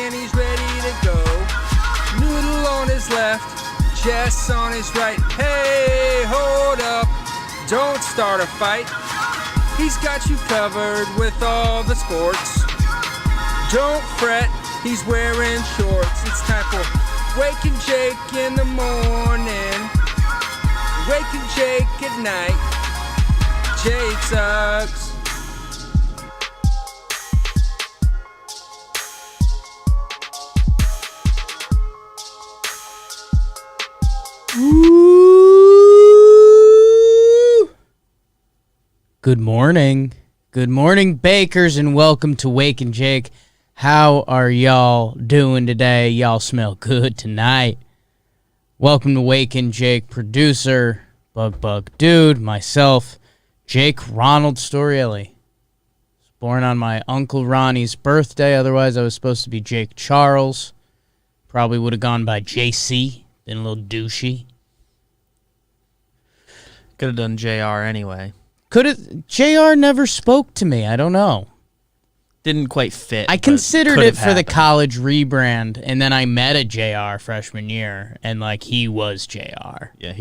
and he's ready to go. Noodle on his left, Jess on his right. Hey, hold up, don't start a fight. He's got you covered with all the sports. Don't fret, he's wearing shorts. It's time for Waking Jake in the morning, Waking Jake at night. Jake sucks. Ooh. Good morning. Good morning, bakers, and welcome to Wake and Jake. How are y'all doing today? Y'all smell good tonight. Welcome to Wake and Jake, producer, Bug Dude, myself, Jake Ronald Storielli. Was born on my Uncle Ronnie's birthday, otherwise I was supposed to be Jake Charles. Probably would have gone by JC, been a little douchey. Could have done JR anyway. JR never spoke to me, I don't know. Didn't quite fit. I considered it for the college rebrand, and then I met a JR freshman year, and he was JR. Yeah,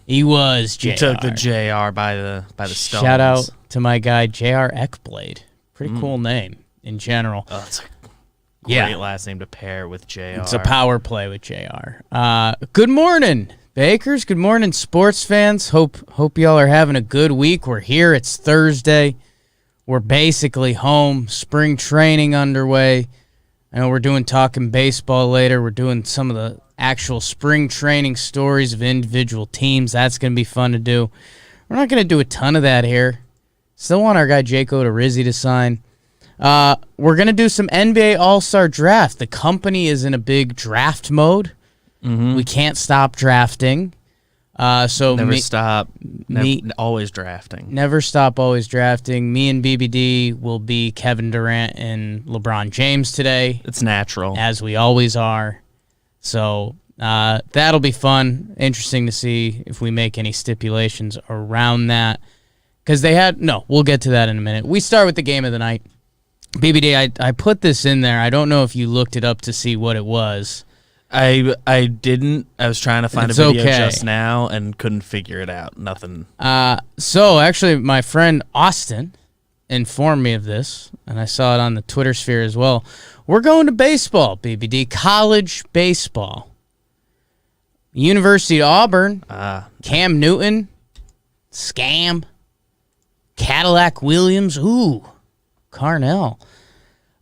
he was JR. He took the JR by the stones. Shout out to my guy JR Eckblade. Pretty cool name in general. Oh, it's a great last name to pair with JR. It's a power play with JR. Good morning, bakers. Good morning, sports fans. Hope y'all are having a good week. We're here. It's Thursday. We're basically home. Spring training underway. I know we're doing talking baseball later. We're doing some of the actual spring training stories of individual teams. That's going to be fun to do. We're not going to do a ton of that here. Still want our guy Jake Odorizzi to sign. We're going to do some NBA All-Star Draft. The company is in a big draft mode. Mm-hmm. We can't stop drafting. Always drafting. Never stop, always drafting. Me and BBD will be Kevin Durant and LeBron James today. It's natural. As we always are. So that'll be fun. Interesting to see if we make any stipulations around that. Because we'll get to that in a minute. We start with the game of the night. BBD, I put this in there. I don't know if you looked it up to see what it was. I didn't. I was trying to find a video just now and couldn't figure it out. Nothing. So actually, my friend Austin informed me of this, and I saw it on the Twitter sphere as well. We're going to baseball, BBD, college baseball. University of Auburn, Cam Newton, scam, Cadillac Williams, Carnell.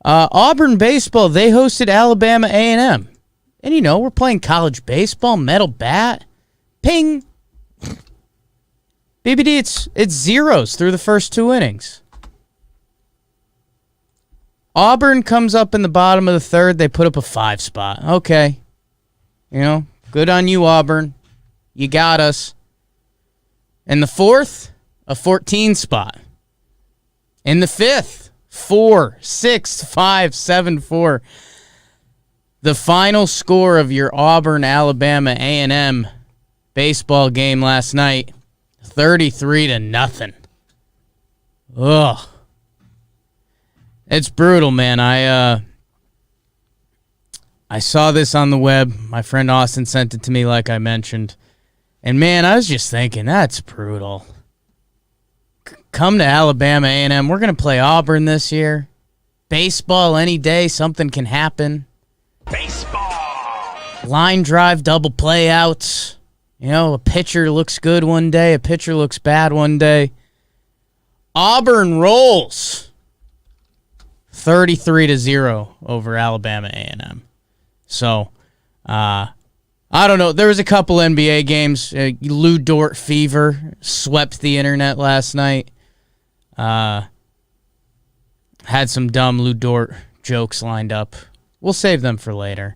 Auburn baseball, they hosted Alabama A&M. And, we're playing college baseball, metal bat, ping. BBD, it's zeros through the first two innings. Auburn comes up in the bottom of the third. They put up a 5 spot. Okay. Good on you, Auburn. You got us. In the fourth, a 14 spot. In the fifth, 4, 6, 5, 7, 4. The final score of your Auburn-Alabama A&M baseball game last night, 33-0. Ugh. It's brutal, man. I saw this on the web. My friend Austin sent it to me like I mentioned. And, man, I was just thinking, that's brutal. Come to Alabama A&M. We're going to play Auburn this year. Baseball any day. Something can happen. Baseball. Line drive, double play outs. A pitcher looks good one day, a pitcher looks bad one day. Auburn rolls 33-0 over Alabama A&M. So, I don't know. There was a couple NBA games. Lou Dort fever swept the internet last night. Had some dumb Lou Dort jokes lined up. We'll save them for later.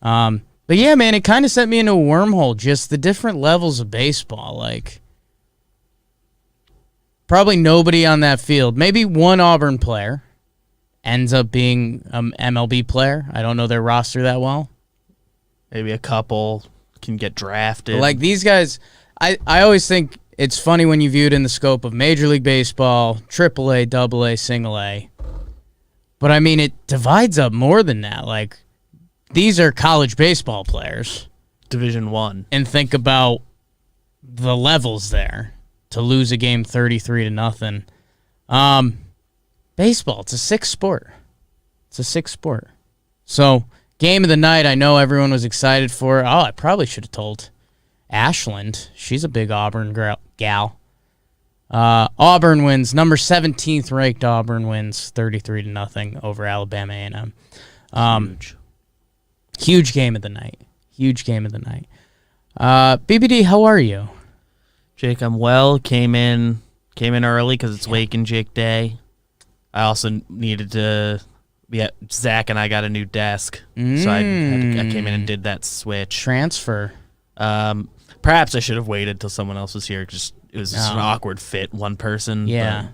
But yeah, man, it kind of sent me into a wormhole, just the different levels of baseball. Probably nobody on that field. Maybe one Auburn player ends up being an MLB player. I don't know their roster that well. Maybe a couple can get drafted. These guys, I always think it's funny when you view it in the scope of Major League Baseball, AAA, AA, Single A. But, it divides up more than that. these are college baseball players. Division I. And think about the levels there to lose a game 33-0. Baseball, it's a sixth sport. So, game of the night, I know everyone was excited for. Oh, I probably should have told Ashland. She's a big Auburn gal. Auburn wins. Number 17th ranked Auburn wins 33-0 over Alabama A&M. Huge game of the night. BBD, how are you? Jake, I'm well. Came in early because it's Wake and Jake Day. I also needed to. Yeah, Zach and I got a new desk, so I came in and did that switch transfer. Perhaps I should have waited till someone else was here. Just it was just an awkward fit, one person. Yeah,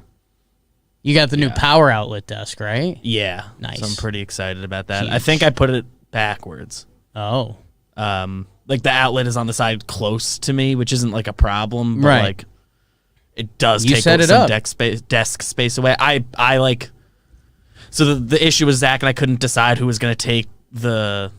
you got the new power outlet desk, right? Yeah, nice. So I'm pretty excited about that. Huge. I think I put it backwards. Oh, like the outlet is on the side close to me, which isn't like a problem, but right. like it does You take set some it up. desk space away. I like. So the issue was Zach and I couldn't decide who was going to take the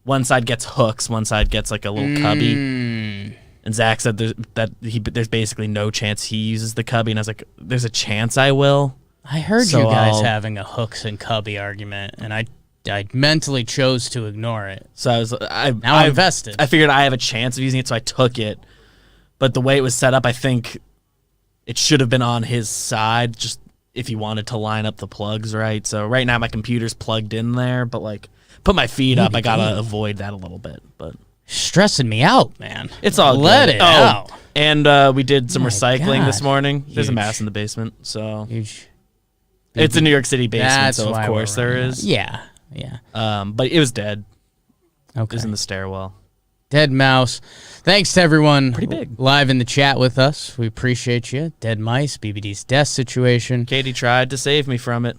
one side gets hooks, one side gets like a little cubby. And Zach said there's basically no chance he uses the cubby. And I was like, there's a chance I will. I heard you guys having a hooks and cubby argument, and I mentally chose to ignore it. So I'm invested. I figured I have a chance of using it, so I took it. But the way it was set up, I think it should have been on his side, just if he wanted to line up the plugs right. So right now my computer's plugged in there, but like put my feet up, I gotta avoid that a little bit. But stressing me out, man. It's all Let good. it out. And we did some recycling this God. morning. There's a Huge. mass in the basement, so Huge. it's a New York City basement, That's so why of course we're there running is. out. Yeah. But it was dead. It Okay. was in the stairwell. Dead Mouse. Thanks to everyone Pretty big. live in the chat with us. We appreciate you. Dead Mice, BBD's death situation. Katie tried to save me from it.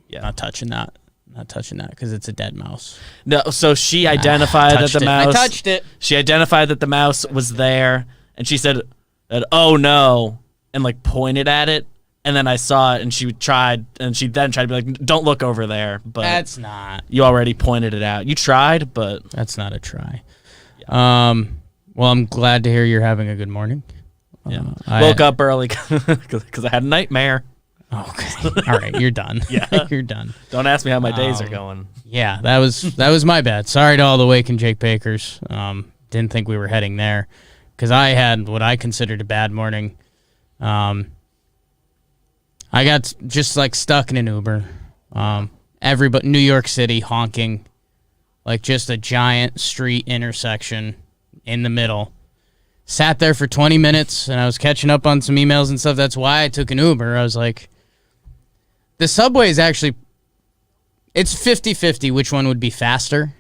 Yeah. Not touching that because it's a dead mouse. No, so she identified that the mouse. I touched it. She identified that the mouse was there, and she said, "Oh no," and like pointed at it. And then I saw it, and she then tried to be like, "Don't look over there." But That's not. you already pointed it out. You tried, but That's not a try. Well, I'm glad to hear you're having a good morning. yeah. Woke up early because I had a nightmare. Okay. All right, you're done. Yeah. You're done. Don't ask me how my days are going. Yeah, that was my bad. Sorry to all the Wake and Jake Bakers. Didn't think we were heading there because I had what I considered a bad morning. I got just like stuck in an Uber. Everybody, New York City honking, like just a giant street intersection in the middle. Sat there for 20 minutes and I was catching up on some emails and stuff. That's why I took an Uber. I was like, the subway is actually, it's 50-50 which one would be faster.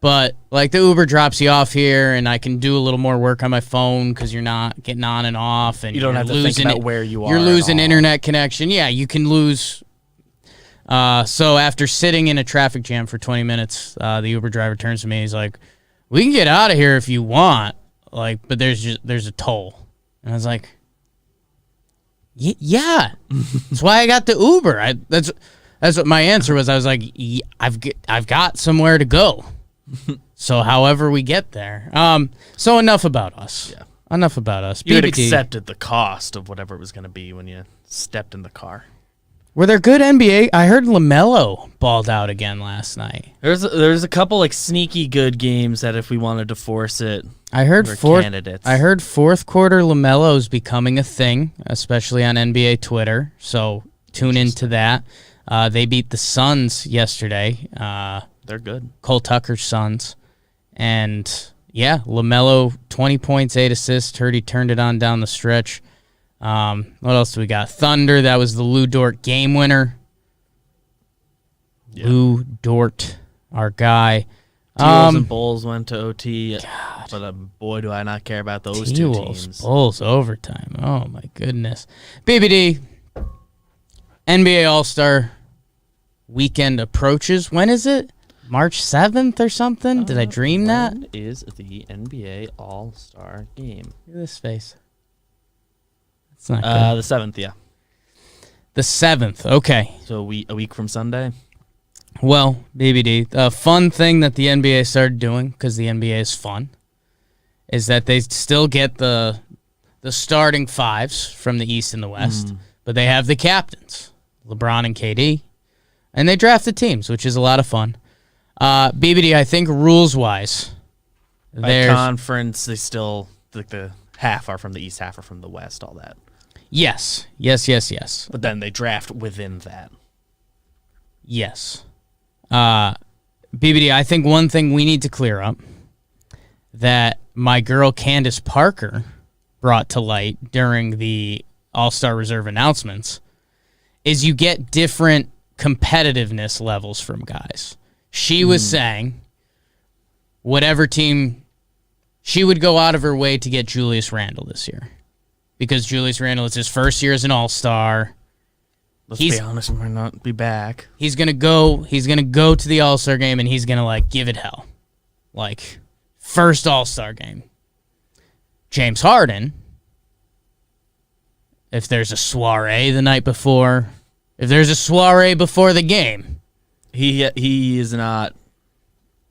But like the Uber drops you off here, and I can do a little more work on my phone because you're not getting on and off, and You don't have to think about where you are. You're losing at all. internet connection. Yeah, you can lose. So after sitting in a traffic jam for 20 minutes, the Uber driver turns to me. He's like, "We can get out of here if you want, like, but there's a toll." And I was like, "Yeah, that's why I got the Uber." That's what my answer was. I was like, "I've got somewhere to go." So however we get there. So enough about us. Yeah. Enough about us. You had BBD, accepted the cost of whatever it was going to be when you stepped in the car. were there good NBA? I heard LaMelo balled out again last night. There's a couple like sneaky good games that if we wanted to force it, I heard we're candidates. I heard fourth quarter LaMelo's becoming a thing, especially on NBA Twitter. So tune into that. They beat the Suns yesterday. They're good. Cole Tucker's Suns. And, yeah, LaMelo, 20 points, 8 assists. Heard he turned it on down the stretch. What else do we got? Thunder, that was the Lou Dort game winner. Yeah. Lou Dort, our guy. T-Wolves and Bulls went to OT, but boy, do I not care about those two T-Wolves, teams. Bulls, overtime. Oh, my goodness. BBD, NBA All-Star weekend approaches. When is it? March 7th or something? Did I dream that? When is the NBA All-Star game? Look at this face. It's not good. The 7th, yeah. The 7th. Okay. So a week from Sunday. Well, BBD, a fun thing that the NBA started doing, because the NBA is fun, is that they still get the starting fives from the East and the West, but they have the captains, LeBron and KD, and they draft the teams, which is a lot of fun. BBD, I think rules-wise, By conference, they still, like the half are from the East, half are from the West, all that. Yes. But then they draft within that. Yes. BBD, I think one thing we need to clear up that my girl Candace Parker brought to light during the All-Star Reserve announcements is you get different competitiveness levels from guys. She was saying whatever team, she would go out of her way to get Julius Randle this year because Julius Randle is his first year as an All-Star. Let's be honest, he might not be back. He's gonna go to the All-Star game and he's gonna like give it hell. Like first All-Star game. James Harden, if there's a soiree the night before, if there's a soiree before the game, he is not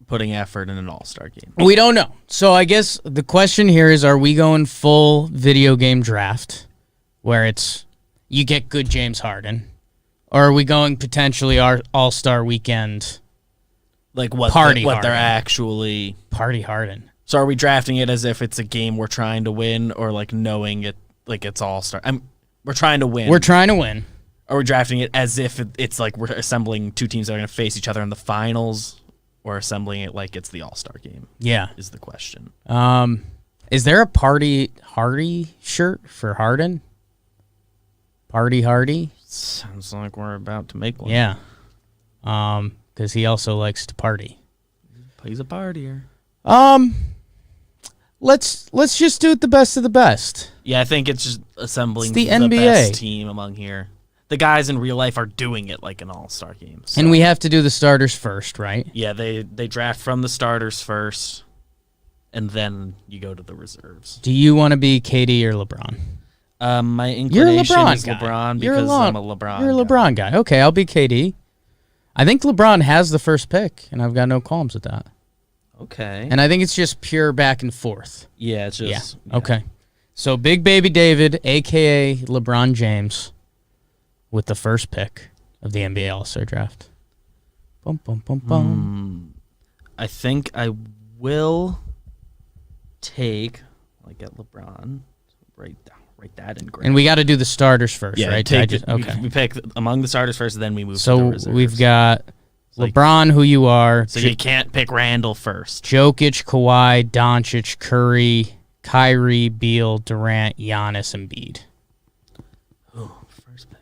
putting effort in an All-Star game. We don't know. So I guess the question here is, are we going full video game draft where it's you get good James Harden, or are we going potentially our All-Star weekend like what they're actually party Harden? So are we drafting it as if it's a game we're trying to win, or like knowing it like it's All-Star? We're trying to win. We're trying to win. Are we drafting it as if it's like we're assembling two teams that are going to face each other in the finals, or assembling it like it's the All-Star game? Yeah, is the question. Is there a Party Hardy shirt for Harden? Party Hardy? Sounds like we're about to make one. Yeah. Because he also likes to party. He's a partier. Let's just do it the best of the best. Yeah, I think it's just assembling the the NBA. best team among here. The guys in real life are doing it like an All-Star game. So. And we have to do the starters first, right? Yeah, they draft from the starters first, and then you go to the reserves. Do you want to be KD or LeBron? My inclination is guy. LeBron because I'm a LeBron You're a LeBron guy. Okay, I'll be KD. I think LeBron has the first pick, and I've got no qualms with that. Okay. And I think it's just pure back and forth. Yeah, it's just... Yeah. Okay. So Big Baby David, a.k.a. LeBron James, with the first pick of the NBA All-Star Draft. Bum, bum, bum, bum. I think I will take... I get LeBron. Write that in green. And we got to do the starters first, right? Okay. We pick among the starters first, and then we move to the reserves. So we've got LeBron, who you are. So you can't pick Randall first. Jokic, Kawhi, Doncic, Curry, Kyrie, Beal, Durant, Giannis, Embiid. Oh, first pick.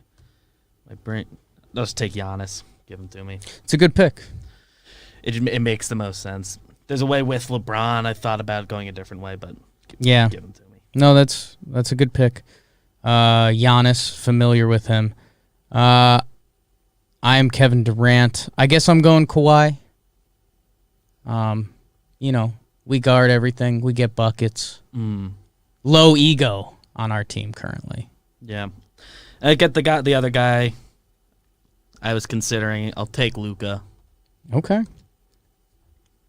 My brain. Let's take Giannis. Give him to me. It's a good pick. It makes the most sense. There's a way with LeBron. I thought about going a different way, but give him to me. No, that's a good pick. Giannis, familiar with him. I am Kevin Durant. I guess I'm going Kawhi. We guard everything. We get buckets. Low ego on our team currently. Yeah. I get the other guy I was considering. I'll take Luka. Okay.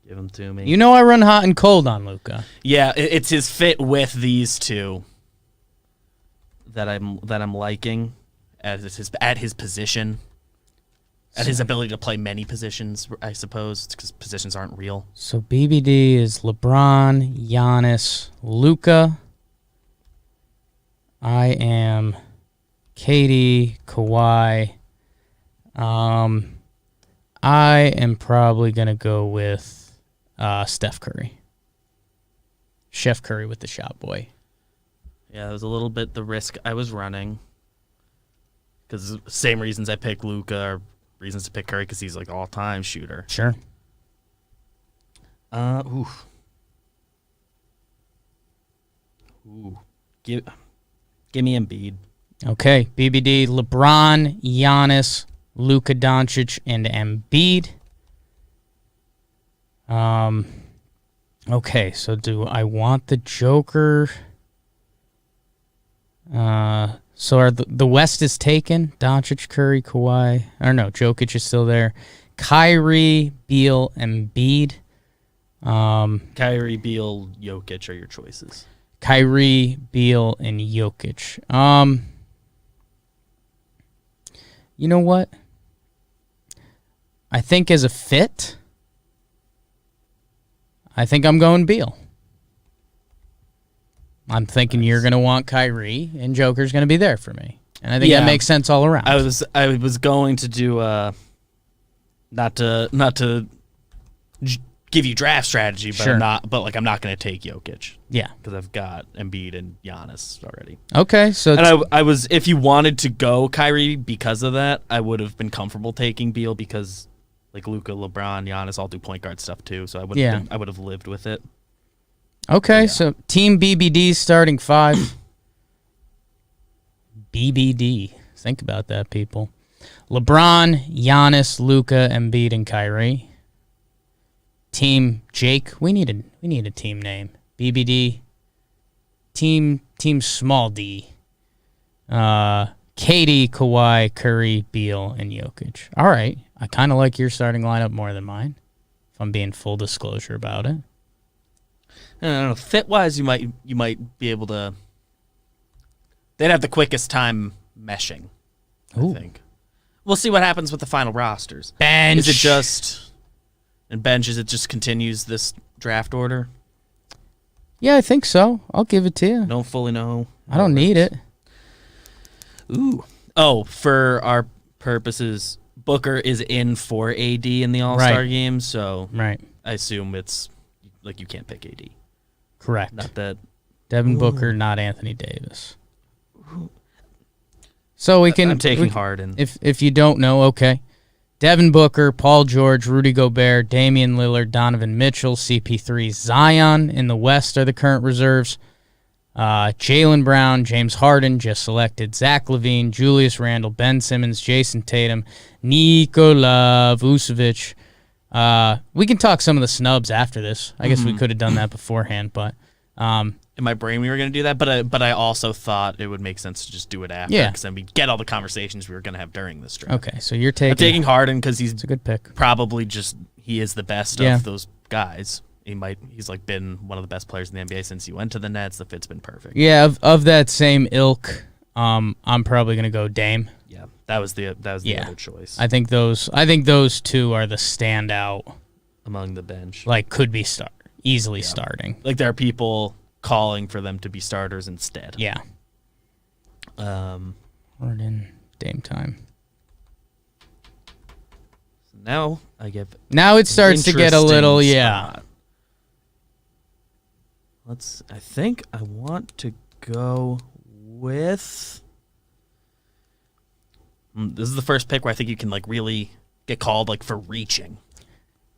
Give him to me. You know I run hot and cold on Luka. Yeah, it's his fit with these two that I'm liking at his position. At his ability to play many positions, I suppose, because positions aren't real. So BBD is LeBron, Giannis, Luka. I am KD, Kawhi. I am probably going to go with Steph Curry. Chef Curry with the shot boy. Yeah, that was a little bit the risk I was running. Because same reasons I picked Luka are reasons to pick Curry, because he's like all-time shooter. Sure. Ooh. Give me Embiid. Okay, BBD, LeBron, Giannis, Luka Doncic, and Embiid. Okay, so do I want the Joker? So are the West is taken? Doncic, Curry, Kawhi. Or no, Jokic is still there. Kyrie, Beal, Embiid. Kyrie, Beal, Jokic are your choices. Kyrie, Beal, and Jokic. You know what? I think as a fit, I think I'm going Beal. I'm thinking you're going to want Kyrie, and Joker's going to be there for me. And I think that makes sense all around. I was going to do not to give you draft strategy, but I'm not going to take Jokic. Yeah, because I've got Embiid and Giannis already. Okay, so and I was, if you wanted to go Kyrie because of that, I would have been comfortable taking Beal because like Luka, LeBron, Giannis all do point guard stuff too. So I would have lived with it. Okay, so Team BBD starting 5. BBD. Think about that, people. LeBron, Giannis, Luka, Embiid, and Kyrie. Team Jake. We need a team name. BBD. Team small D. KD, Kawhi, Curry, Beal, and Jokic. All right. I kind of like your starting lineup more than mine, if I'm being full disclosure about it. I don't know. Fit-wise, you might be able to. They'd have the quickest time meshing, I think. We'll see what happens with the final rosters. Bench. Is it just continues this draft order? Yeah, I think so. I'll give it to you. Don't fully know. I don't need it. Ooh. Oh, for our purposes, Booker is in for AD in the All-Star game, so I assume it's like you can't pick AD. Correct. Not that Devin Booker, not Anthony Davis. So I'm taking Harden. If you don't know, okay. Devin Booker, Paul George, Rudy Gobert, Damian Lillard, Donovan Mitchell, CP3, Zion in the West are the current reserves. Jaylen Brown, James Harden just selected, Zach LaVine, Julius Randle, Ben Simmons, Jason Tatum, Nikola Vucevic. We can talk some of the snubs after this. I guess we could have done that beforehand, but in my brain we were going to do that, but I also thought it would make sense to just do it after, because then we get all the conversations we were going to have during this draft. Okay, so you're taking... I'm taking Harden because he's a good pick. Probably he is the best of those guys. He's like been one of the best players in the NBA since he went to the Nets. The fit's been perfect. Yeah, of that same ilk, I'm probably going to go Dame. Yeah, that was the other choice. I think those two are the standout among the bench. Like could be easily starting. Like there are people calling for them to be starters instead. Yeah. Harden, Dame time. So now I give. Now it starts to get a little spot. I think I want to go with. This is the first pick where I think you can like really get called like for reaching.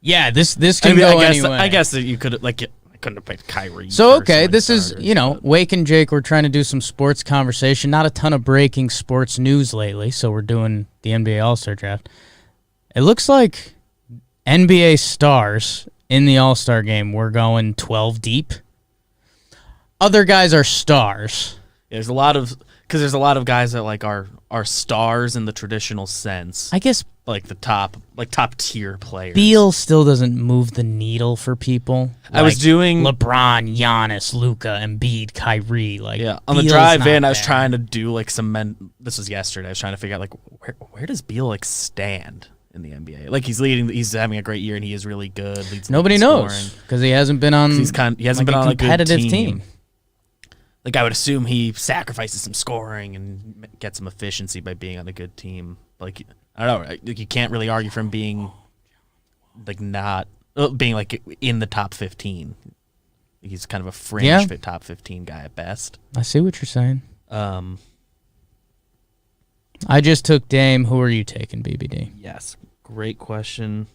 Yeah, this can go anyway. I guess that you could I couldn't have picked Kyrie. So okay, this is Wake and Jake. We're trying to do some sports conversation. Not a ton of breaking sports news lately, so we're doing the NBA All-Star Draft. It looks like NBA stars in the All-Star game. We're going 12 deep. Other guys are stars. Yeah, there's a lot of guys that like are stars in the traditional sense. I guess like the top tier players. Beal still doesn't move the needle for people. I was doing LeBron, Giannis, Luka, Embiid, Kyrie. On the drive in, I was trying to do like some This was yesterday. I was trying to figure out like where does Beal like stand in the NBA? Like he's having a great year and he is really good. Nobody knows because he hasn't been on. He hasn't been on a competitive team. Like I would assume he sacrifices some scoring and gets some efficiency by being on a good team. Like I don't know, like you can't really argue from being like not being like in the top 15. He's kind of a fringe top 15 guy at best. I see what you're saying. I just took Dame. Who are you taking, BBD? Yes, great question.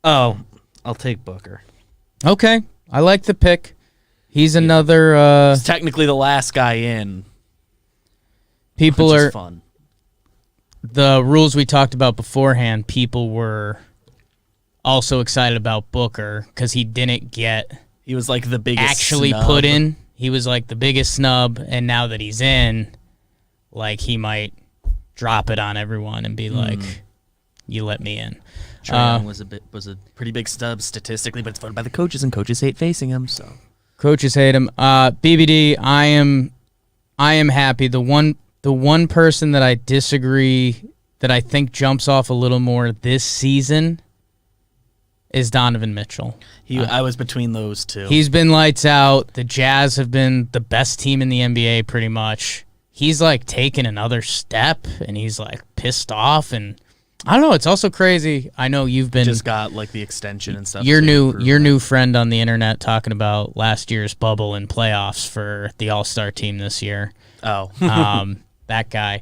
Oh, I'll take Booker. Okay, I like the pick. He's another. He's technically the last guy in. People which are is fun. The rules we talked about beforehand. People were also excited about Booker because he didn't get. He was like the biggest. Actually snub. Put in. He was like the biggest snub, and now that he's in, like he might drop it on everyone and be like, you let me in. Trae Young was a pretty big snub statistically, but it's voted by the coaches, and coaches hate facing him. So coaches hate him. BBD, I am happy. The one person that I disagree that I think jumps off a little more this season is Donovan Mitchell. I was between those two. He's been lights out. The Jazz have been the best team in the NBA pretty much. He's like taken another step, and he's like pissed off, and I don't know. It's also crazy. I know you've been just got like the extension and stuff. Your new friend on the internet talking about last year's bubble and playoffs for the All-Star team this year. Oh, that guy.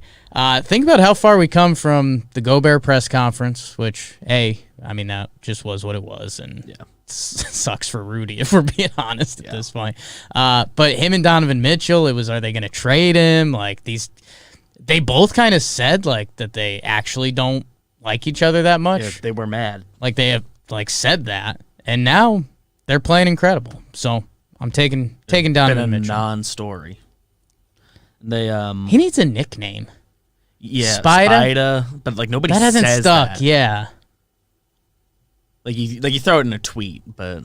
Think about how far we come from the Gobert press conference, which that just was what it was, and yeah. Sucks for Rudy if we're being honest at this point. But him and Donovan Mitchell, it was, are they going to trade him? Like they both kind of said like that they actually don't like each other that much. Yeah, they were mad. Like they have like said that, and now they're playing incredible. So I'm taking Donovan Mitchell. Non-story. They he needs a nickname. Yeah, Spider, but like nobody that hasn't says stuck. that. Yeah, like you throw it in a tweet, but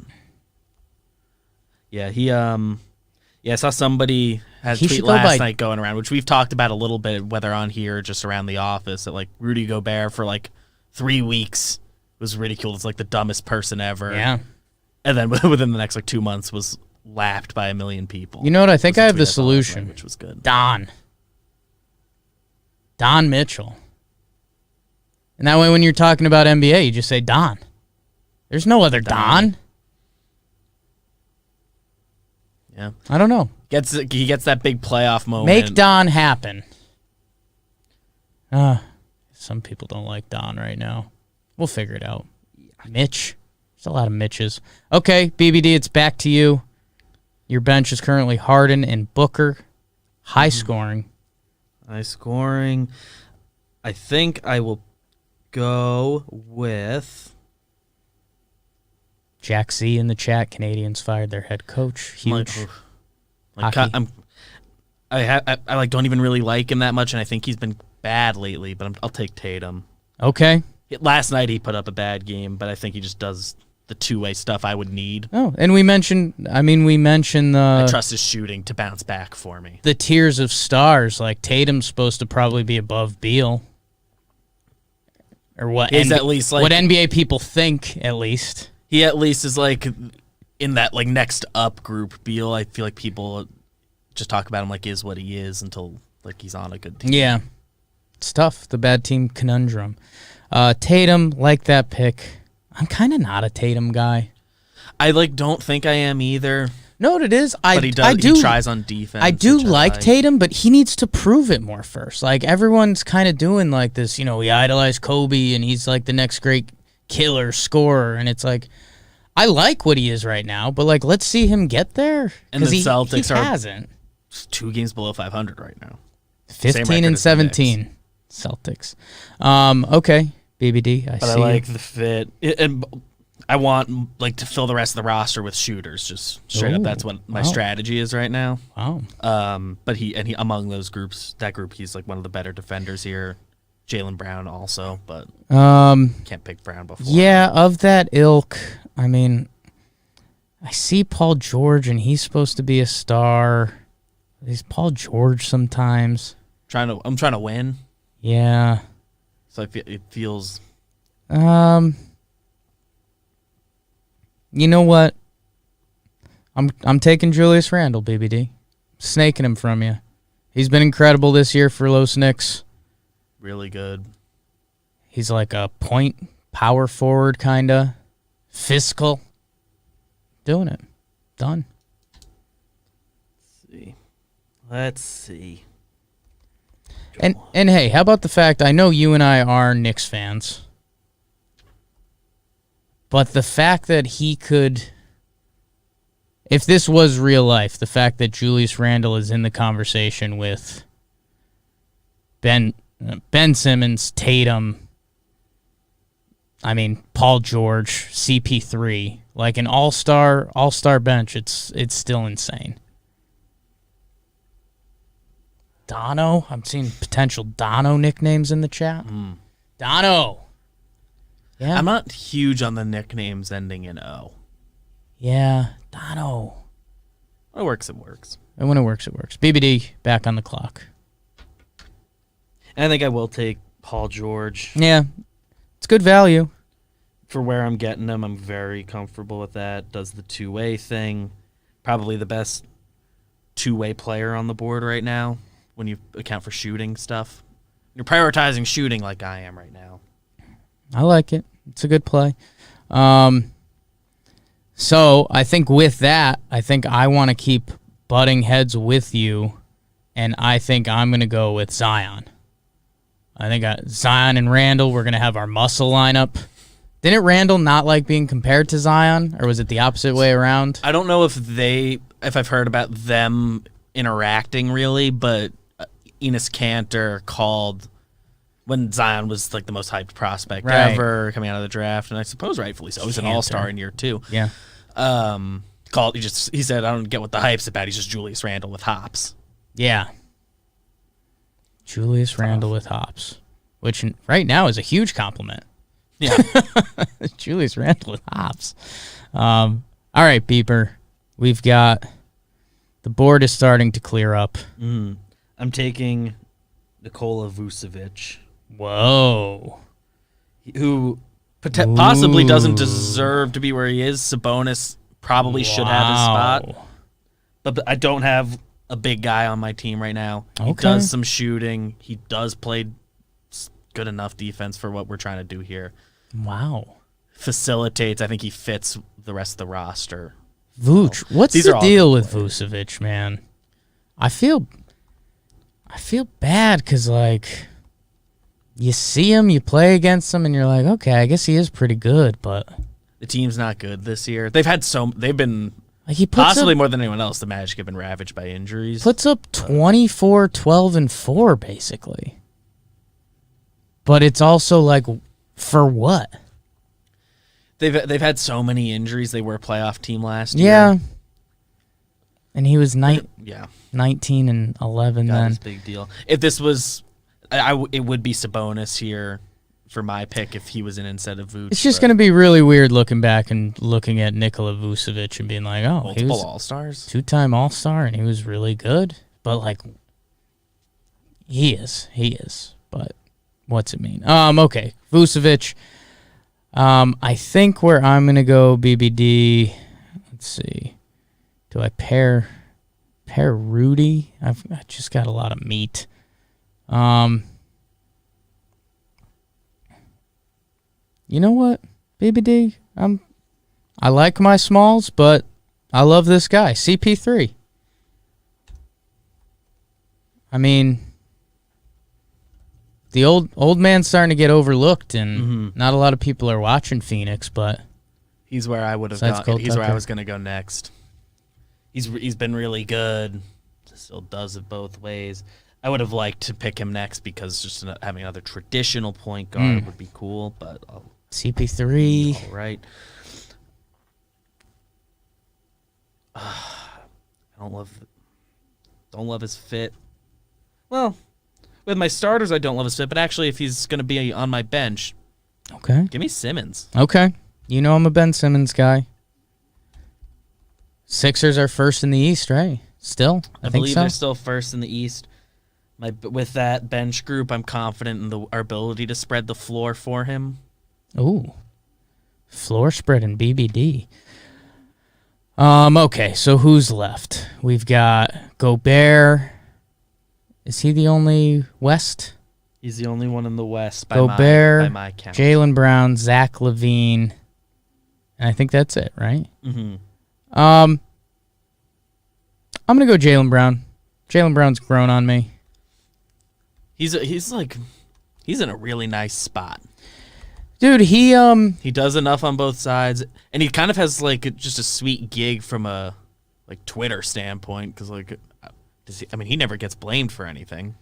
yeah, I saw somebody had a tweet last night going around, which we've talked about a little bit, whether on here or just around the office, that like Rudy Gobert for like 3 weeks was ridiculed as like the dumbest person ever. Yeah, and then within the next like 2 months was lapped by 1 million people. You know what? I think I have the solution. Which was good. Don Mitchell. And that way when you're talking about NBA, you just say Don. There's no other Don. Yeah. I don't know. He gets that big playoff moment. Make Don happen. Some people don't like Don right now. We'll figure it out. Mitch. There's a lot of Mitches. Okay, BBD, it's back to you. Your bench is currently Harden and Booker. High scoring. High scoring. I think I will go with Jack Z in the chat. Canadians fired their head coach. Huge. I like don't even really like him that much, and I think he's been bad lately. But I'll take Tatum. Okay. Last night he put up a bad game, but I think he just does the two-way stuff I would need. Oh, and we mentioned I trust his shooting to bounce back for me. The tiers of stars, like Tatum's supposed to probably be above Beal. Or what? He's at least like what NBA people think, at least. He at least is like in that like next up group. Beal, I feel like people just talk about him like is what he is until like he's on a good team. Yeah. It's tough, the bad team conundrum. Tatum, like that pick. I'm kind of not a Tatum guy. I don't think I am either. No, what it is? But he tries on defense. I do like Tatum, but he needs to prove it more first. Like everyone's kind of doing like this, we idolize Kobe and he's like the next great killer scorer, and it's like I like what he is right now, but like let's see him get there. And the Celtics hasn't. 2 games below 500 right now. 15 and 17 Celtics. Okay. BBD, I see. I like the fit. And I want to fill the rest of the roster with shooters, just straight up. That's what my strategy is right now. Wow. But he among those groups, he's like one of the better defenders here. Jaylen Brown also, but can't pick Brown before. Yeah, of that ilk. I mean, I see Paul George, and he's supposed to be a star. He's Paul George sometimes. I'm trying to win. Yeah. So it feels. You know what? I'm taking Julius Randle, BBD. Snaking him from you. He's been incredible this year for Los Knicks. Really good. He's like a point power forward, kinda fiscal. Doing it. Done. Let's see. And hey, how about the fact, I know you and I are Knicks fans, but the fact that he could, if this was real life, the fact that Julius Randle is in the conversation with Ben Simmons, Tatum, Paul George, CP3, like an all-star bench, it's still insane. Dono. I'm seeing potential Dono nicknames in the chat. Dono. Yeah. I'm not huge on the nicknames ending in O. Yeah. Dono. When it works, it works. And when it works, it works. BBD, back on the clock. And I think I will take Paul George. Yeah. It's good value. For where I'm getting him, I'm very comfortable with that. Does the two-way thing. Probably the best two-way player on the board right now when you account for shooting stuff. You're prioritizing shooting like I am right now. I like it. It's a good play. So I think with that, I think I want to keep butting heads with you, and I think I'm going to go with Zion. I think Zion and Randall, we're going to have our muscle lineup. Didn't Randall not like being compared to Zion, or was it the opposite way around? I don't know if I've heard about them interacting really, but Enes Kanter called when Zion was like the most hyped prospect ever coming out of the draft, and I suppose rightfully so. He's an all-star in year 2. Yeah. He said, I don't get what the hype's about. He's just Julius Randle with hops. Yeah. Julius Randle with hops, which right now is a huge compliment. Yeah. Julius Randle with hops. All right, Beeper. We've got the board is starting to clear up. I'm taking Nikola Vucevic. Whoa. Who possibly doesn't deserve to be where he is. Sabonis probably should have his spot. But I don't have a big guy on my team right now. He does some shooting. He does play good enough defense for what we're trying to do here. Wow. Facilitates. I think he fits the rest of the roster. Vooch. What's the deal with Vucevic, man? I feel bad because, like, you see him, you play against him, and you're like, okay, I guess he is pretty good, but the team's not good this year. They've been like he possibly more than anyone else. The Magic have been ravaged by injuries. Puts up 24, 12, and 4 basically, but it's also like, for what? They've had so many injuries. They were a playoff team last year. Yeah, and he was 19 and 11 then. That's a big deal. If this was, it would be Sabonis here for my pick if he was in instead of Vooch. It's just going to be really weird looking back and looking at Nikola Vucevic and being like, oh, multiple he was All-Stars. 2-time All-Star, and he was really good. But, like, he is. But what's it mean? Okay, Vucevic. I think where I'm going to go BBD, let's see. Do I pair Rudy? I just got a lot of meat. You know what, BBD? I like my smalls, but I love this guy, CP3. I mean, the old man's starting to get overlooked, and not a lot of people are watching Phoenix, but he's where I would have gone. He's where I was going to go next. He's been really good. Still does it both ways. I would have liked to pick him next because just having another traditional point guard would be cool, but CP3. All right. I don't love his fit. Well, with my starters, I don't love his fit, but actually, if he's going to be on my bench, okay, give me Simmons. Okay, you know I'm a Ben Simmons guy. Sixers are first in the East, right? Still, I think believe so. They're still first in the East. With that bench group, I'm confident in our ability to spread the floor for him. Ooh, floor spread in BBD. Okay, so who's left? We've got Gobert. Is he the only West? He's the only one in the West by Gobert, my count. Jaylen Brown, Zach LaVine, and I think that's it, right? Mm-hmm. I'm gonna go Jaylen Brown. Jaylen Brown's grown on me. He's in a really nice spot. Dude, he does enough on both sides, and he kind of has like just a sweet gig from a like Twitter standpoint because like he never gets blamed for anything.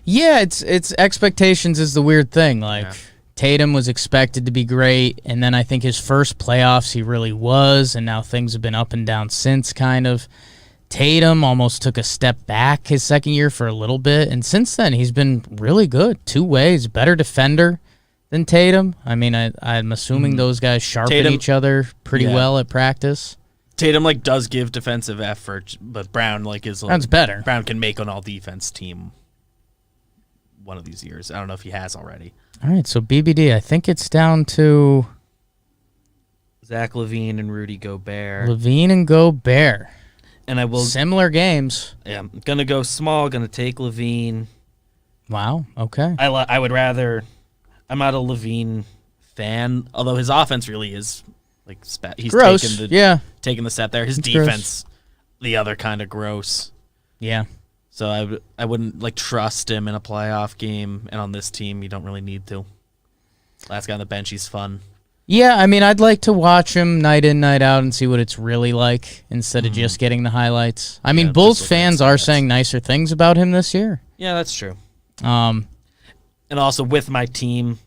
Yeah, it's expectations is the weird thing. Like Tatum was expected to be great, and then I think his first playoffs he really was, and now things have been up and down since kind of. Tatum almost took a step back his second year for a little bit, and since then he's been really good. 2 ways, better defender than Tatum. I mean, I'm assuming those guys sharpen Tatum- each other pretty well at practice. Tatum does give defensive effort, but Brown is Brown's better. Brown can make an all defense team one of these years. I don't know if he has already. All right, so BBD, I think it's down to Zach LaVine and Rudy Gobert. LaVine and Gobert. And I will Similar games. Yeah, I'm gonna go small. Gonna take LaVine. Wow. Okay. I would rather. I'm not a LaVine fan, although his offense really is he's Gross. taking the step there. His It's defense, the other kind of gross. Yeah. So I wouldn't trust him in a playoff game, and on this team you don't really need to. Last guy on the bench, he's fun. Yeah, I mean, I'd like to watch him night in, night out and see what it's really like instead of just getting the highlights. I mean, Bulls fans are saying nicer things about him this year. Yeah, that's true. Um, And also with my team,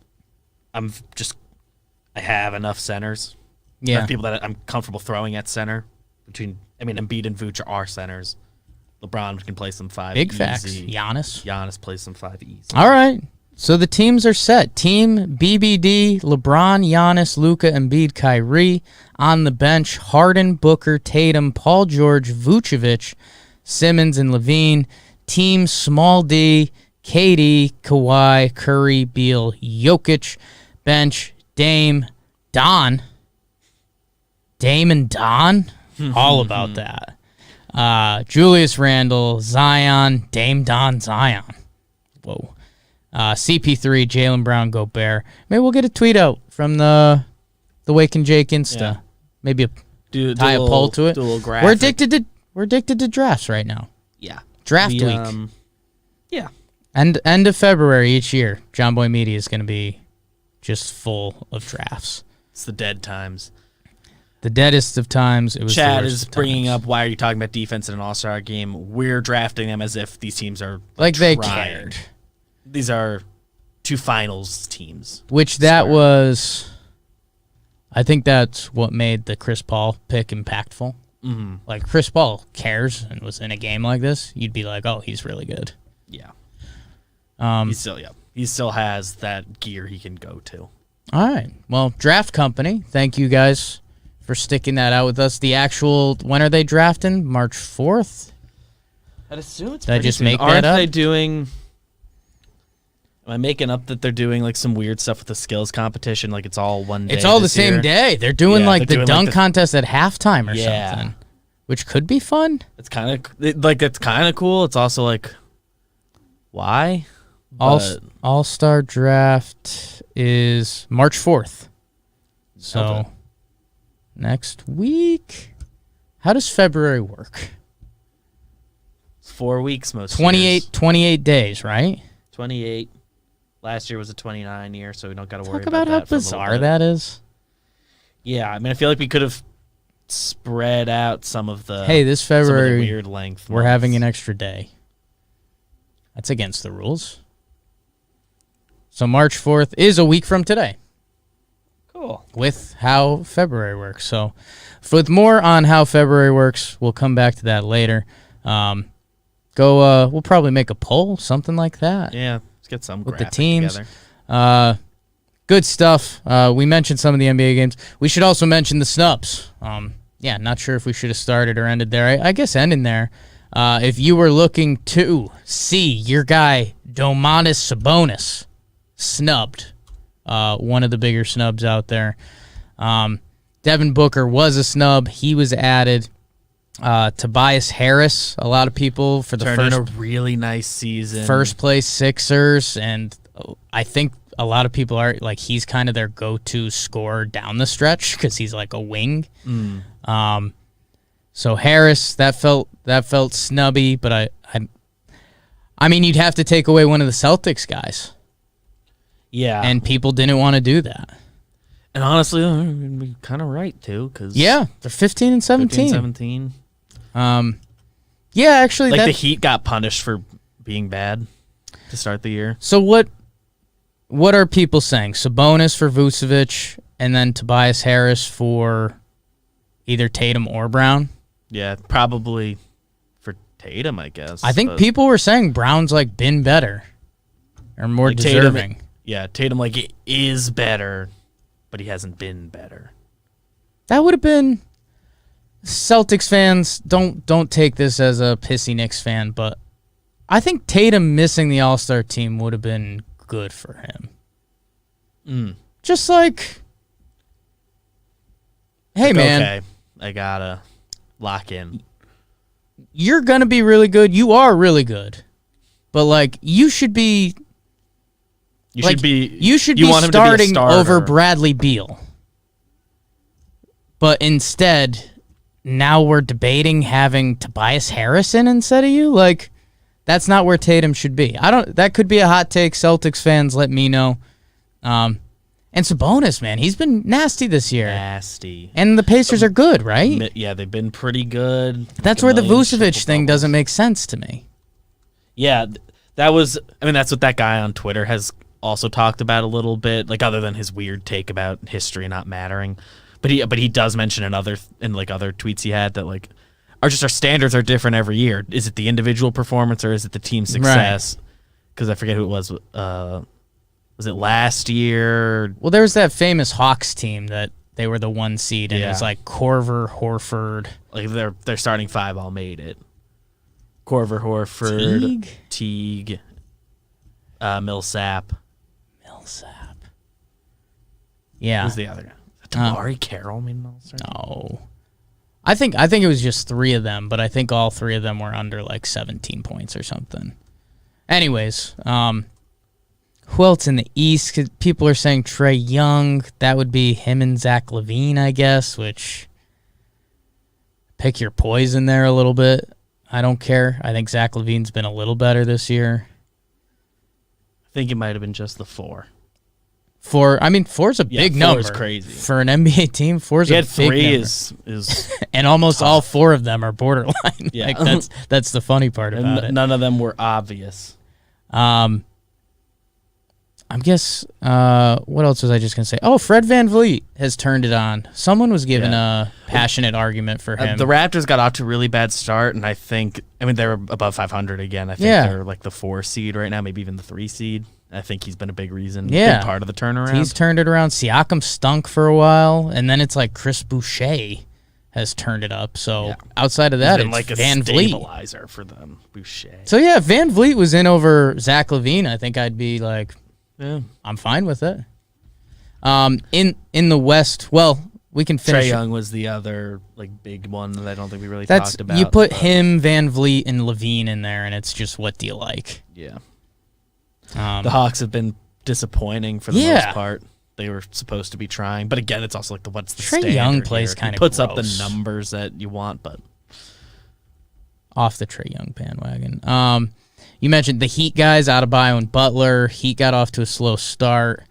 I have enough centers. yeah. I have people that I'm comfortable throwing at center. Embiid and Vooch are centers. LeBron can play some 5 Big easy. facts. Giannis. Plays some 5 easy. All right. So the teams are set. Team BBD, LeBron, Giannis, Luka, Embiid, Kyrie. On the bench, Harden, Booker, Tatum, Paul George, Vucevic, Simmons, and Levine. Team Small D, KD, Kawhi, Curry, Beal, Jokic. Bench, Dame, Don. Dame and Don? All about that. Julius Randle, Zion, Dame Don Zion. Whoa. CP3, Jaylen Brown, Gobert. Maybe we'll get a tweet out from the Wake and Jake Insta. Yeah. Maybe tie a poll to it. Do a little graphic. We're addicted to drafts right now. Yeah. Draft week. Yeah. End of February each year, John Boy Media is going to be just full of drafts. It's the dead times. The deadest of times. It was Chad the worst is of bringing times. up, why are you talking about defense in an all-star game? We're drafting them as if these teams are like they trying. cared. These are 2 finals teams. Which that was, I think that's what made the Chris Paul pick impactful. Mm-hmm. Like, Chris Paul cares and was in a game like this, you'd be like, oh, he's really good. Yeah. He still has that gear he can go to. All right. Well, Draft Company, thank you guys for sticking that out with us. The actual, when are they drafting? March 4th? I'd assume it's Did I just soon. make that Aren't up? they doing... Am I making up that they're doing some weird stuff with the skills competition? It's all one day. It's all the this same year? day. They're doing Yeah, the they're doing, dunk contest at halftime or Yeah. something, which could be fun. It's kind of it's kind of cool. It's also why? But- All-Star Draft is March 4th. So Okay. next week. How does February work? It's 4 weeks most 28 days, right? 28. Last year was a 29 year, so we don't got to worry Talk about how that for a little bizarre bit. that is. Yeah, I feel like we could have spread out some of the Hey, this some of the February, weird length. we're having an extra day. That's against the rules. So March 4th is a week from today. cool. With how February works. So with more on how February works, we'll come back to that later. We'll probably make a poll, something like that. Yeah, let's get some With the graphic teams. together. Good stuff. We mentioned some of the NBA games. We should also mention the snubs. Not sure if we should have started or ended there. I guess ending there. If you were looking to see your guy Domantas Sabonis snubbed, one of the bigger snubs out there. Devin Booker was a snub. He was added. Tobias Harris, a lot of people for the Turned in a really nice season. first place Sixers, and I think a lot of people are he's kind of their go-to scorer down the stretch because he's like a wing. So Harris, that felt snubby, but I mean you'd have to take away one of the Celtics guys. Yeah. And people didn't want to do that. And honestly, we're kind of right, too. Cause Yeah, they're 15 and 17. 17. Yeah, actually. The Heat got punished for being bad to start the year. So what are people saying? Sabonis for Vucevic and then Tobias Harris for either Tatum or Brown? Yeah, probably for Tatum, I guess. I think but people were saying Brown's been better or more deserving. Yeah, Tatum like is better, but he hasn't been better. That would have been Celtics fans. Don't take this as a pissy Knicks fan, but I think Tatum missing the All-Star team would have been good for him. Just like, hey man, okay, I gotta lock in. You're gonna be really good. You are really good, but like you should be. You like, should be. You should you be want him to be a starting starter. over Bradley Beal. But instead, now we're debating having Tobias Harris in instead of you. Like, that's not where Tatum should be. That could be a hot take. Celtics fans, let me know. And Sabonis, man, he's been nasty this year. Nasty. And the Pacers are good, right? Yeah, they've been pretty good. That's where the Vucevic thing doesn't make sense to me. Yeah, that's what that guy on Twitter has also talked about a little bit, like other than his weird take about history not mattering. But he does mention in other tweets he had that like our standards are different every year. Is it the individual performance or is it the team success? Because I forget who it was. Was it last year? Well, there was that famous Hawks team that they were the 1 seed, and it was like Korver, Horford. Like their starting 5 all made it. Korver, Horford, Teague, Millsap. Yeah. Who's the other guy? Damari Carroll made an All-Star? No. I think it was just 3 of them, but I think all 3 of them were under like 17 points or something. Anyways, who else in the East? 'Cause people are saying Trae Young. That would be him and Zach LaVine, I guess, which pick your poison there a little bit. I don't care. I think Zach LaVine's been a little better this year. I think it might have been just the 4. 4's a big number. 4 is crazy. For an NBA team, 4's a big number. 3 is and almost tough. all 4 of them are borderline. Yeah. Like that's the funny part about it. None of them were obvious. I guess, what else was I just going to say? Oh, Fred VanVleet has turned it on. Someone was giving a passionate argument for him. The Raptors got off to a really bad start, and they're above 500 again. I think they're like the 4 seed right now, maybe even the 3 seed. I think he's been a big reason, big part of the turnaround. He's turned it around. Siakam stunk for a while, and then it's like Chris Boucher has turned it up. So outside of that, he's been it's like a VanVleet. stabilizer for them, Boucher. So yeah, if VanVleet was in over Zach LaVine, I think I'd be like, I'm fine with it. In the West, well, we can finish. Trae Young was the other like big one that I don't think we really talked about. You put him, VanVleet, and LaVine in there, and it's just what do you like? Yeah. The Hawks have been disappointing for the most part. They were supposed to be trying, but again, it's also like what's the standard? Trae Young plays kind of puts up the numbers that you want, but off the Trae Young bandwagon. You mentioned the Heat guys, Adebayo and Butler. Heat got off to a slow start.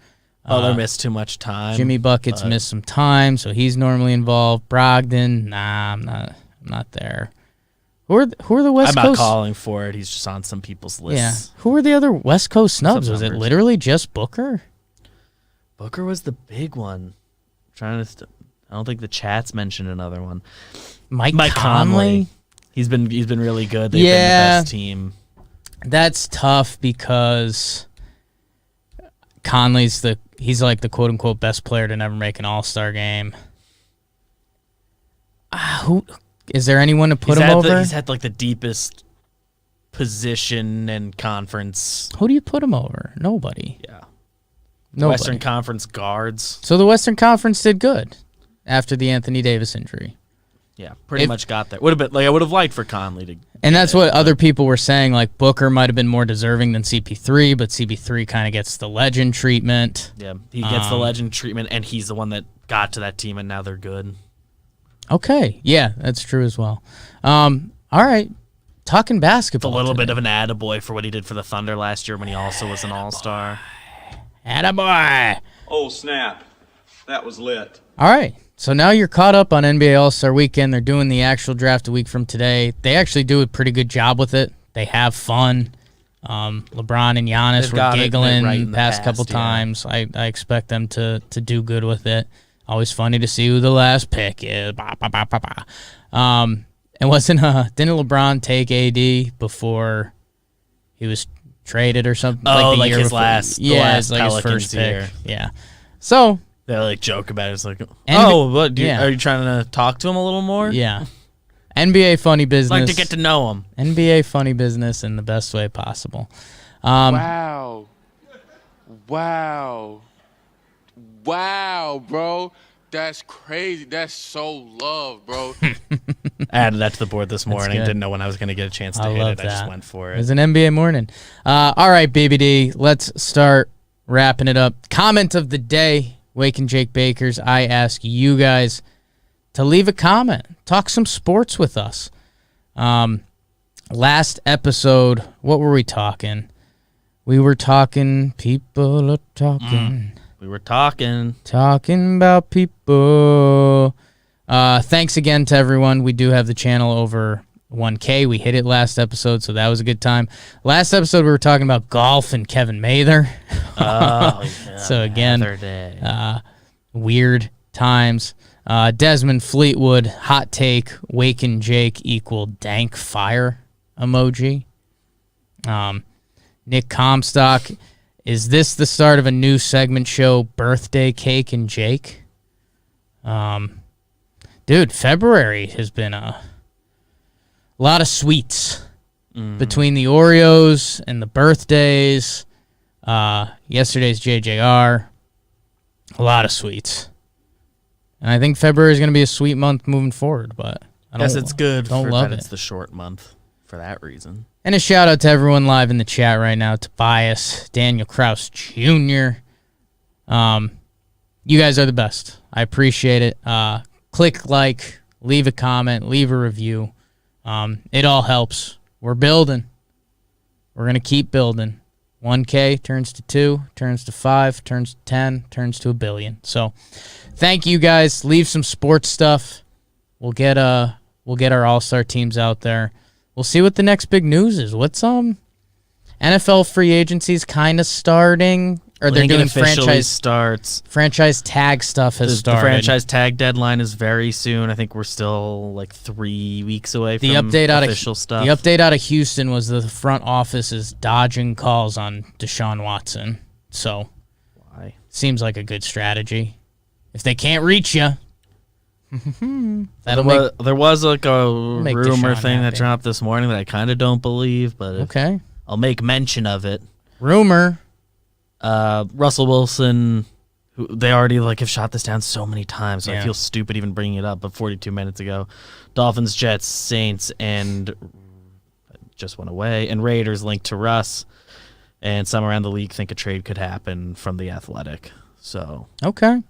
Butler missed too much time. Jimmy Buckets missed some time, so he's normally involved. Brogdon, I'm not there. Who are the West Coast? I'm not calling for it. He's just on some people's lists. Yeah. Who were the other West Coast snubs? Was it literally just Booker? Booker was the big one. I don't think the chat's mentioned another one. Mike Conley. He's been really good. They've been the best team. That's tough because Conley's he's like the quote unquote best player to never make an All-Star game. Who is there anyone to put him over? He's had like the deepest position and conference. Who do you put him over? Nobody. Yeah. Nobody. Western Conference guards. So the Western Conference did good after the Anthony Davis injury. Yeah, pretty much got there. Would have been like I would have liked for Conley to. And that's what other people were saying. Like Booker might have been more deserving than CP3, but CP3 kind of gets the legend treatment. Yeah, he gets the legend treatment, and he's the one that got to that team, and now they're good. Okay, yeah, that's true as well. All right, talking basketball. It's a little bit of an attaboy for what he did for the Thunder last year when he also was an All-Star. Attaboy. Oh, snap. That was lit. All right. So now you're caught up on NBA All-Star Weekend. They're doing the actual draft a week from today. They actually do a pretty good job with it. They have fun. LeBron and Giannis were giggling the past couple times. I expect them to do good with it. Always funny to see who the last pick is. And didn't LeBron take AD before he was traded or something. Oh, the like year his before. last, the Yeah, last it's like his Pelicans first pick. year. Yeah. So They like joke about it. It's like, And- what? yeah. Are you trying to talk to him a little more? yeah, NBA funny business. Like to get to know him. NBA funny business in the best way possible. Wow, bro. That's crazy. That's so love, bro. I added that to the board this morning. good. Didn't know when I was going to get a chance to I hit love it. I just that. went for It was it. an NBA morning. All right, BBD, let's start wrapping it up. Comment of the day, Wake and Jake Bakers. I ask you guys to leave a comment. Talk some sports with us. Last episode, what were we talking? We were talking, people are talking. We were talking. Talking about people. Thanks again to everyone. We do have the channel over 1K. We hit it last episode, so that was a good time. Last episode, we were talking about golf and Kevin Mather. Oh, yeah, So again, other day. Weird times. Desmond Fleetwood, hot take, Wake and Jake equal dank fire emoji. Nick Comstock, is this the start of a new segment show, Birthday Cake and Jake? Dude, February has been a lot of sweets between the Oreos and the birthdays. Yesterday's JJR. A lot of sweets. And I think February is going to be a sweet month moving forward, but I Guess it's good don't for love that it. it's the short month for that reason. And a shout out to everyone live in the chat right now. Tobias, Daniel Kraus Jr. You guys are the best. I appreciate it. Click like, leave a comment, leave a review. It all helps. We're building. We're going to keep building. 1K turns to 2, turns to 5, turns to 10, turns to 1 billion. So thank you guys. Leave some sports stuff. We'll get our all-star teams out there. We'll see what the next big news is. What's NFL free agency's kind of starting, or they're I think doing it officially franchise starts. franchise tag stuff has The started. franchise tag deadline is very soon. I think we're still like 3 weeks away The from update out official of stuff. the update out of Houston was the front office is dodging calls on Deshaun Watson. So Why? seems like a good strategy. If they can't reach you, that'll There make there was like a make rumor Deshaun thing that happy. dropped this morning that I kind of don't believe, but okay. I'll make mention of it. Rumor. Russell Wilson, who they already like have shot this down so many times, so Yeah. I feel stupid even bringing it up. But 42 minutes ago, Dolphins, Jets, Saints, and just went away, and Raiders linked to Russ, and some around the league think a trade could happen from the Athletic. So Okay.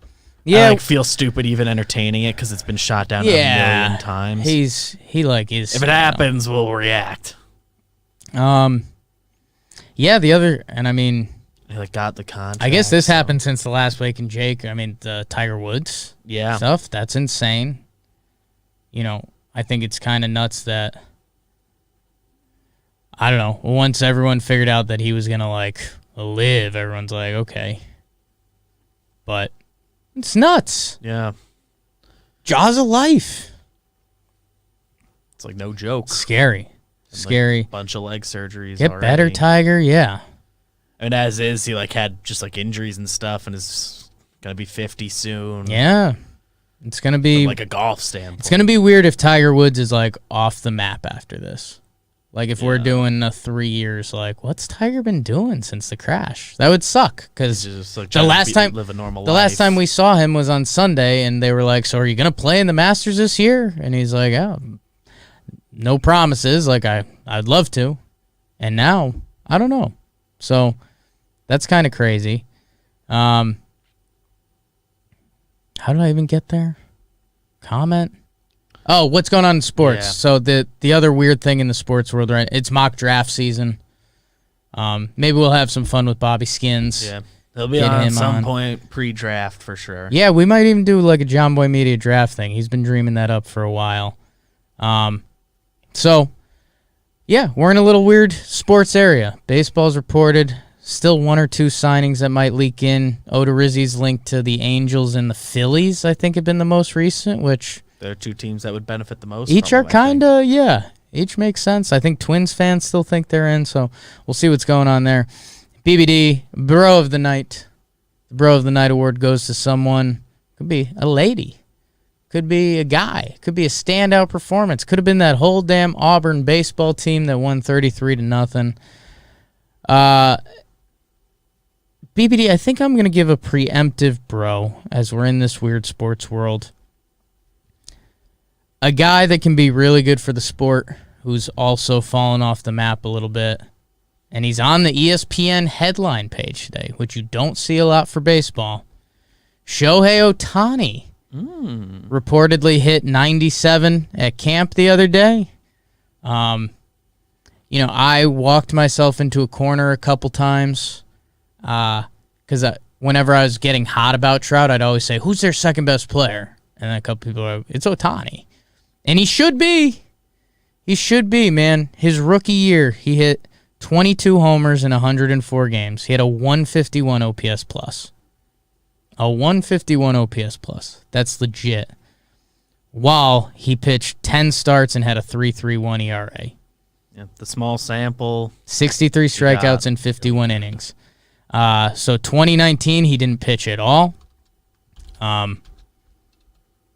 yeah, Yeah. I feel stupid even entertaining it because it's been shot down a million times. He is. If it happens, we'll react. Yeah, the other, and I mean, They like got the contract. I guess this so- happened since the last Wake and Jake. I mean, the Tiger Woods Yeah. stuff, that's insane. You know, I think it's kind of nuts that, I don't know, once everyone figured out that he was going to, like, live, everyone's like, okay. But it's nuts. Yeah. Jaws of life. It's like no joke. Scary. Scary. Bunch of leg surgeries. Get already. better, Tiger. Yeah. And as is, he like had just like injuries and stuff, and is gonna be 50 soon. Yeah. It's going to From, be like a golf standpoint. It's going to be weird if Tiger Woods is, like, off the map after this. Like, if we're Yeah. doing 3 years, like, what's Tiger been doing since the crash? That would suck, because Just like the trying to last time live a normal the life. last time we saw him was on Sunday, and they were like, so are you going to play in the Masters this year? And he's like, oh, no promises. Like, I'd love to. And now, I don't know. So, that's kind of crazy. How did I even get there? Comment? Oh, what's going on in sports? Yeah. So the other weird thing in the sports world, right? It's mock draft season. Maybe we'll have some fun with Bobby Skins. Yeah, he'll be Get on at him some on. point pre-draft for sure. Yeah, we might even do like a John Boy Media draft thing. He's been dreaming that up for a while. So, yeah, we're in a little weird sports area. Baseball's reported. Still 1 or 2 signings that might leak in. Odorizzi's linked to the Angels and the Phillies, I think, have been the most recent, which There are two teams that would benefit the most. each from are him, I think. kind of, yeah. Each makes sense. I think Twins fans still think they're in, so we'll see what's going on there. BBD, Bro of the Night. The Bro of the Night award goes to someone. Could be a lady. Could be a guy. Could be a standout performance. Could have been that whole damn Auburn baseball team that won 33-0. BBD, I think I'm going to give a preemptive bro as we're in this weird sports world. A guy that can be really good for the sport who's also fallen off the map a little bit. And he's on the ESPN headline page today, which you don't see a lot for baseball. Shohei Ohtani reportedly hit 97 at camp the other day. I walked myself into a corner a couple times because whenever I was getting hot about Trout, I'd always say, who's their second best player? And then a couple people are, it's Ohtani. And he should be. He should be, man. His rookie year, he hit 22 homers in 104 games. He had a 151 OPS plus. A 151 OPS plus. That's legit. While he pitched 10 starts and had a 3.31 ERA. Yeah, the small sample. 63 strikeouts in 51 innings. So 2019, he didn't pitch at all.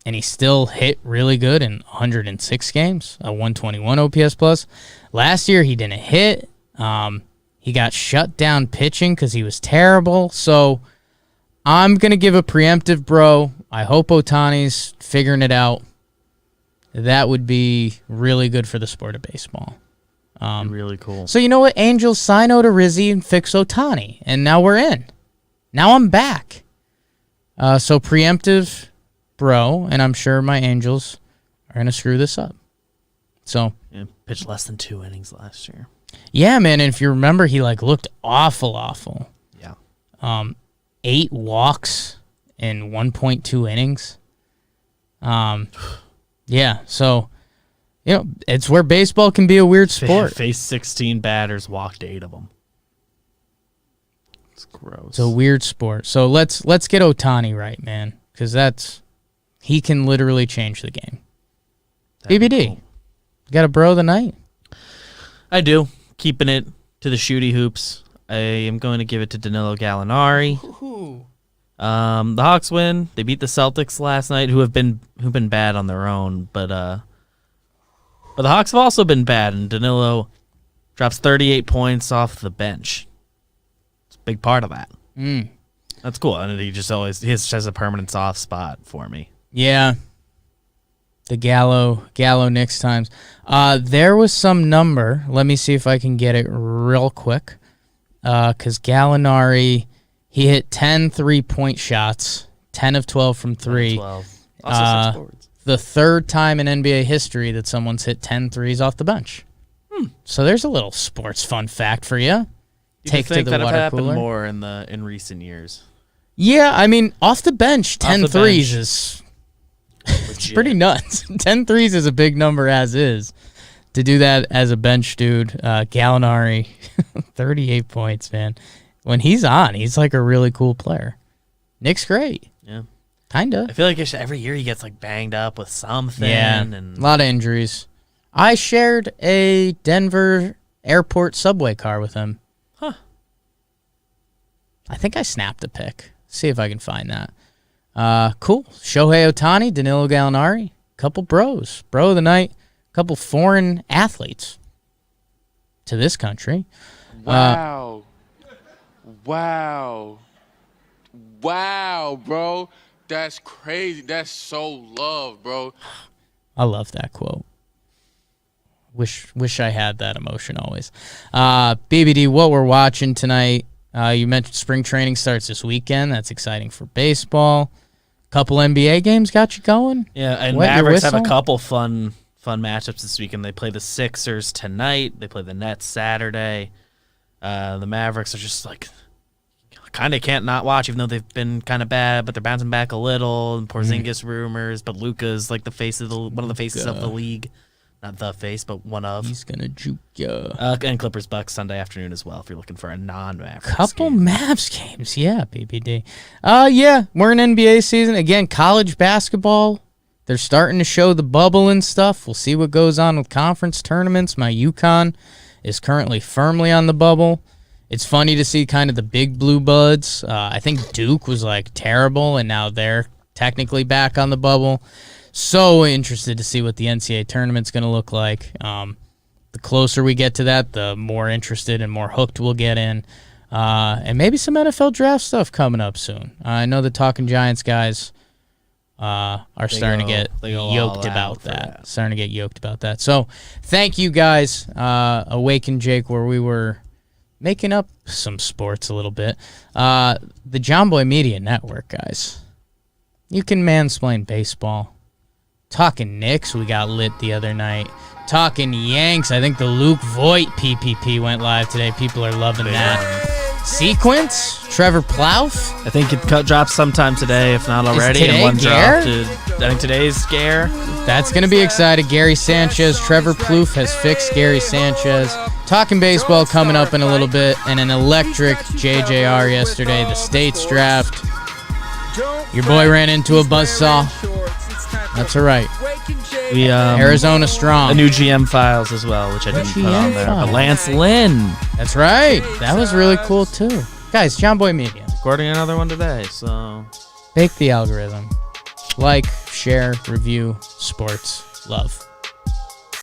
And he still hit really good in 106 games, a 121 OPS plus. Last year, he didn't hit. He got shut down pitching because he was terrible. So I'm going to give a preemptive bro. I hope Ohtani's figuring it out. That would be really good for the sport of baseball. Really cool. So you know what? Angels sign Odorizzi and fix Ohtani. And now we're in. Now I'm back. So preemptive bro, and I'm sure my Angels are going to screw this up. So Yeah, pitched less than 2 innings last year. yeah, man, and if you remember, he looked awful. Yeah. 8 walks in 1.2 innings. Yeah, so it's where baseball can be a weird sport. Faced 16 batters, walked 8 of them. It's gross. It's a weird sport. So let's get Ohtani right, man, because he can literally change the game. That'd be BBD, cool. you got a bro of the night? I do. Keeping it to the shooty hoops. I am going to give it to Danilo Gallinari. The Hawks win. They beat the Celtics last night, who've been bad on their own, but the Hawks have also been bad, and Danilo drops 38 points off the bench. It's a big part of that. That's cool, and he just has a permanent soft spot for me. Yeah. The Gallo Knicks times. There was some number. Let me see if I can get it real quick. Because Gallinari, he hit 10 3-point shots, 10 of 12 from 3. 12. Also 6 boards. The third time in NBA history that someone's hit 10 threes off the bench. So there's a little sports fun fact for you. Take to think the that water happened cooler. more in recent years. Yeah, I mean, off the bench, 10 the threes bench. is it's pretty nuts. 10 threes is a big number as is. To do that as a bench dude, Gallinari, 38 points, man. When he's on, he's like a really cool player. Nick's great. Yeah. Kinda. I feel like every year he gets banged up with something. Yeah, And a lot of injuries. I shared a Denver airport subway car with him. Huh. I think I snapped a pic. See if I can find that. Cool. Shohei Ohtani, Danilo Gallinari, couple bros. Bro of the night, couple foreign athletes to this country. Wow. Wow, bro. That's crazy. That's so love, bro. I love that quote. Wish I had that emotion always. BBD, what we're watching tonight, you mentioned spring training starts this weekend. That's exciting for baseball. Couple NBA games got you going? yeah, and Wet your Mavericks have a whistle? couple fun matchups this weekend. They play the Sixers tonight. They play the Nets Saturday. The Mavericks are just kind of can't not watch, even though they've been kind of bad, but they're bouncing back a little. And Porzingis rumors, but Luka's the face of one of the faces of the league. Not the face, but one of. He's going to juke ya. And Clippers Bucks Sunday afternoon as well, if you're looking for a non-Mavericks Couple game. Mavs games, yeah, BBD. Yeah, we're in NBA season. Again, college basketball they're starting to show the bubble and stuff. We'll see what goes on with conference tournaments. My UConn is currently firmly on the bubble. It's funny to see kind of the big blue buds. I think Duke was like terrible, and now they're technically back on the bubble. So interested to see what the NCAA tournament's going to look like. The closer we get to that, the more interested and more hooked we'll get in. And maybe some NFL draft stuff coming up soon. I know the Talking Giants guys are starting to get yoked about that. Starting to get yoked about that. So thank you guys, Awaken Jake, where we were making up some sports a little bit. The John Boy Media Network, guys. You can mansplain baseball. Talking Knicks, we got lit the other night. Talking Yanks, I think the Luke Voigt PPP went live today. People are loving that. Sequence, Trevor Plouffe. I think it drops sometime today, if not already. Today, and one Gare? dropped. I think today's Gare. That's going to be exciting. Gary Sanchez, Trevor Plouffe has fixed Gary Sanchez. Talking baseball coming up in a little bit, and an electric JJR yesterday, the States draft. Your boy ran into a buzzsaw. That's all right. We Arizona strong. the new GM files as well, which I didn't put on there. GM But Lance Lynn That's right. That was really cool, too. Guys, John Boy Media. recording another one today. So Bake the algorithm. Like, share, review, sports, love.